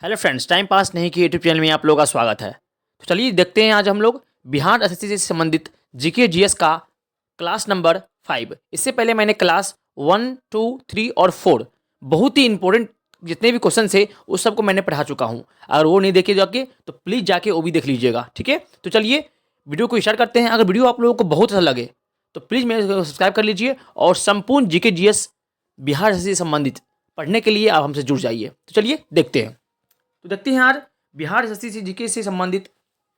Hello friends, time pass नहीं कि YouTube channel में आप लोगों का स्वागत है। तो चलिए देखते हैं आज हम लोग बिहार एसएससी से संबंधित जीके जीएस का क्लास नंबर 5। इससे पहले मैंने क्लास 1, 2, 3 और 4 बहुत ही इंपॉर्टेंट जितने भी क्वेश्चन थे उस सबको मैंने पढ़ा चुका हूँ। अगर वो नहीं देखे जाके तो प्लीज़ जाके वो भी देख लीजिएगा, ठीक है। तो चलिए वीडियो को स्टार्ट करते हैं। अगर वीडियो आप लोगों को बहुत अच्छा लगे तो प्लीज़ मेरे को सब्सक्राइब कर लीजिए और संपूर्ण जीके जीएस बिहार एसएससी से संबंधित पढ़ने के लिए आप हमसे जुड़ जाइए। तो चलिए देखते हैं। तो देखते हैं यार बिहार एसएससी से जीके से संबंधित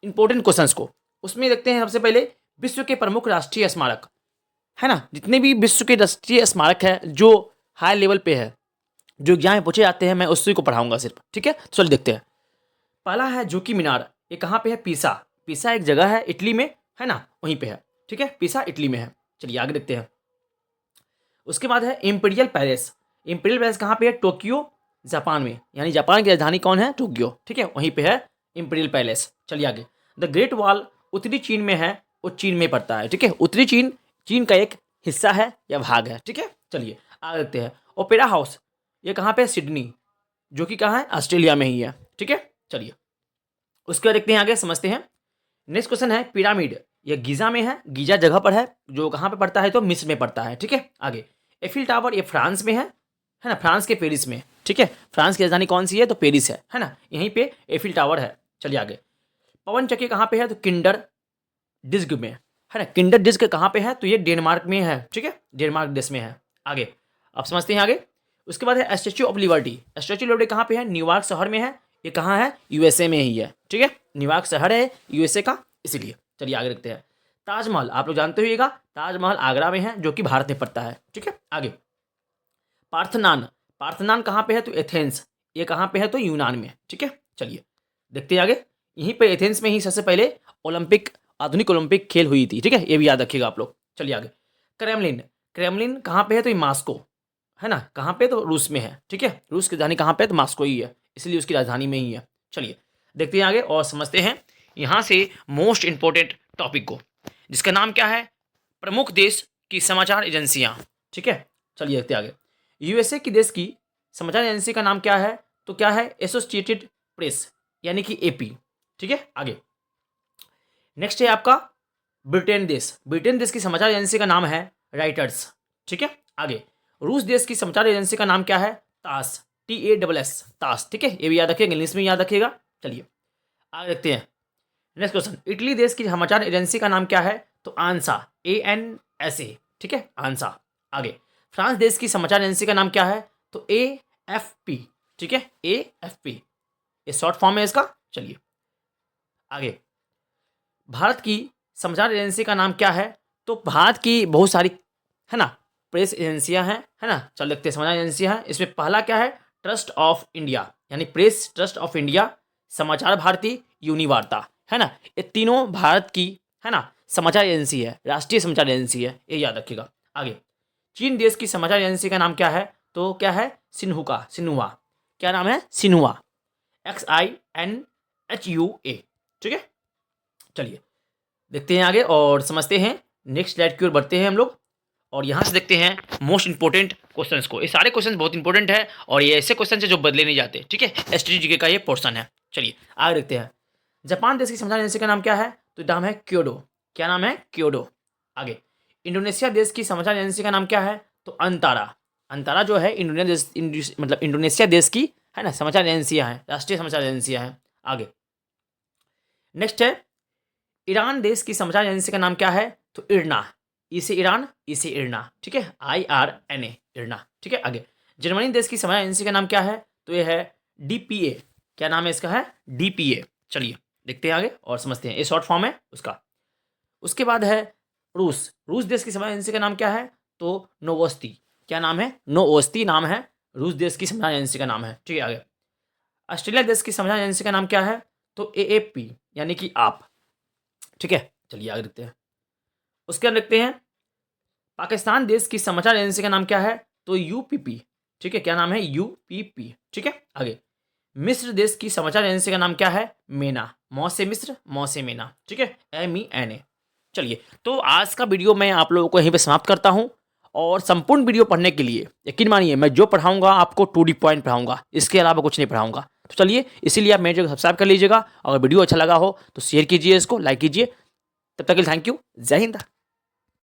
इंपॉर्टेंट क्वेश्चंस को। उसमें देखते हैं सबसे पहले विश्व के प्रमुख राष्ट्रीय स्मारक, है ना। जितने भी विश्व के राष्ट्रीय स्मारक है जो हाई लेवल पे है, जो एग्जाम में पूछे जाते हैं, मैं उसी को पढ़ाऊंगा सिर्फ, ठीक है। तो चलिए देखते हैं। पहला है जोकी मीनार। ये कहाँ पे है? पीसा। पीसा एक जगह है इटली में, है ना, वहीं पे है, ठीक है। पीसा इटली में है। चलिए आगे देखते हैं। उसके बाद है इम्पीरियल पैलेस। इम्पीरियल पैलेस कहाँ पे है? टोक्यो, जापान में। यानी जापान की राजधानी कौन है? टोक्यो, ठीक है, वहीं पे है इम्पीरियल पैलेस। चलिए आगे। द ग्रेट वॉल उत्तरी चीन में है, वो चीन में पड़ता है, ठीक है। उत्तरी चीन चीन का एक हिस्सा है या भाग है, ठीक है। चलिए आगे देखते हैं। ओपेरा हाउस ये कहाँ पे है? सिडनी, जो कि कहाँ है? ऑस्ट्रेलिया में ही है, ठीक है। चलिए उसके बाद देखते हैं, आगे समझते हैं। नेक्स्ट क्वेश्चन है पिरामिड। ये गीजा में है, गीजा जगह पर है, जो कहाँ पे पड़ता है? तो मिस्र में पड़ता है, ठीक है। आगे एफिल टावर, ये फ्रांस में है ना, फ्रांस के पेरिस में, ठीक है। फ्रांस की राजधानी कौन सी है? तो पेरिस है ना, यहीं पे एफिल टावर है। चलिए आगे। पवन चक्की कहाँ पे है? तो किंडर डिस्क में, है ना। किंडर डिस्क कहाँ पे है? तो ये डेनमार्क में है, ठीक है, डेनमार्क देश में है। आगे अब समझते हैं आगे। उसके बाद है statue of liberty. Statue of liberty कहाँ पे है? न्यूयॉर्क शहर में है। ये कहाँ है? यूएसए में ही है, ठीक है। न्यूयॉर्क शहर है यूएसए का, इसीलिए। चलिए आगे देखते हैं। ताजमहल आप लोग जानते होइएगा, ताजमहल आगरा में है, जो कि भारत में पड़ता है, ठीक है। आगे पार्थनान। पार्थनान कहाँ पे है? तो एथेंस। ये कहाँ पे है? तो यूनान में, ठीक है। चलिए देखते हैं आगे। यहीं पे एथेंस में ही सबसे पहले ओलंपिक, आधुनिक ओलंपिक खेल हुई थी, ठीक है, ये भी याद रखिएगा आप लोग। चलिए आगे। क्रेमलिन। क्रेमलिन कहाँ पे है? तो ये मास्को, है ना, कहाँ पे? तो रूस में है, ठीक है। रूस की राजधानी कहाँ पे है? तो मास्को ही है, इसलिए उसकी राजधानी में ही है। चलिए देखते हैं आगे और समझते हैं यहाँ से मोस्ट इंपॉर्टेंट टॉपिक को, जिसका नाम क्या है? प्रमुख देश की समाचार एजेंसियाँ, ठीक है। चलिए देखते हैं आगे। यूएसए की देश की समाचार एजेंसी का नाम क्या है? तो क्या है? एसोसिएटेड प्रेस, यानी कि एपी, ठीक है। आगे नेक्स्ट है आपका ब्रिटेन देश। ब्रिटेन देश की समाचार एजेंसी का नाम है राइटर्स, ठीक है। आगे रूस देश की समाचार एजेंसी का नाम क्या है? तास, TASS, तास, ठीक है, ये भी याद रखिएगा, इंग्लिश में याद रखिएगा। चलिए आगे देखते हैं। Next question. इटली देश की समाचार एजेंसी का नाम क्या है? तो आंसा, ANSA, ठीक है, आंसा। आगे फ्रांस देश की समाचार एजेंसी का नाम क्या है? तो AFP, ठीक है, AFP, ये शॉर्ट फॉर्म है इसका। चलिए आगे। भारत की समाचार एजेंसी का नाम क्या है? तो भारत की बहुत सारी, है ना, प्रेस एजेंसियां हैं, है ना। चल देखते हैं समाचार एजेंसियां हैं। इसमें पहला क्या है? ट्रस्ट ऑफ इंडिया, यानी प्रेस ट्रस्ट ऑफ इंडिया, समाचार भारती, यूनिवार्ता, है ना। ये तीनों भारत की, है ना, समाचार एजेंसी है, राष्ट्रीय समाचार एजेंसी है, ये याद रखिएगा। आगे चीन देश की समाचार एजेंसी का नाम क्या है? तो क्या है? सिन्हुका, सिन्हुआ, क्या नाम है? सिन्हुआ, XINHUA, ठीक है। चलिए देखते हैं आगे और समझते हैं। नेक्स्ट स्लाइड की ओर बढ़ते हैं हम लोग और यहाँ से देखते हैं मोस्ट इंपॉर्टेंट क्वेश्चंस को। ये सारे क्वेश्चंस बहुत इंपॉर्टेंट है और ये ऐसे क्वेश्चन है जो बदले नहीं जाते, ठीक है। STGK का ये पोर्शन है। चलिए आगे देखते हैं। जापान देश की समाचार एजेंसी का नाम क्या है? तो नाम है क्योडो, क्या नाम है? क्योडो। आगे इंडोनेशिया देश की समाचार एजेंसी का नाम क्या है? तो अंतारा। अंतारा जो है मतलब इंडोनेशिया देश की, है ना, समाचार एजेंसियाँ हैं, राष्ट्रीय समाचार एजेंसियाँ हैं। आगे नेक्स्ट है ईरान देश की समाचार एजेंसी का नाम क्या है? तो इरना, इसे ईरान, इसे इरना, ठीक है, IRNA, इरना, ठीक है। आगे जर्मनी देश की समाचार एजेंसी का नाम क्या है? तो ये है DPA, क्या नाम है इसका? है DPA। चलिए देखते हैं आगे और समझते हैं, ये शॉर्ट फॉर्म है उसका। उसके बाद है रूस। रूस देश की समाचार एजेंसी का नाम क्या है? तो नोवोस्ती, क्या नाम है? नोवोस्ती नाम है रूस देश की समाचार एजेंसी का नाम है, ठीक है। आगे ऑस्ट्रेलिया देश की समाचार एजेंसी का नाम क्या है? तो AFP, यानी कि आप, ठीक है। चलिए आगे देखते हैं। उसके बाद देखते हैं पाकिस्तान देश की समाचार एजेंसी का नाम क्या है? तो UPP, ठीक है, क्या नाम है? UPP, ठीक है। आगे मिस्र देश की समाचार एजेंसी का नाम क्या है? मेना, मौ से मिस्र, मौ से मेना, ठीक है, MENA। चलिए तो आज का वीडियो मैं आप लोगों को यहीं पे समाप्त करता हूं और संपूर्ण वीडियो पढ़ने के लिए यकीन मानिए मैं जो पढ़ाऊंगा आपको टू दी पॉइंट पढ़ाऊंगा, इसके अलावा कुछ नहीं पढ़ाऊंगा। तो चलिए इसीलिए आप मेरे चैनल सब्सक्राइब कर लीजिएगा। अगर वीडियो अच्छा लगा हो तो शेयर कीजिए, इसको लाइक कीजिए। तब तक के लिए थैंक यू। जय हिंद।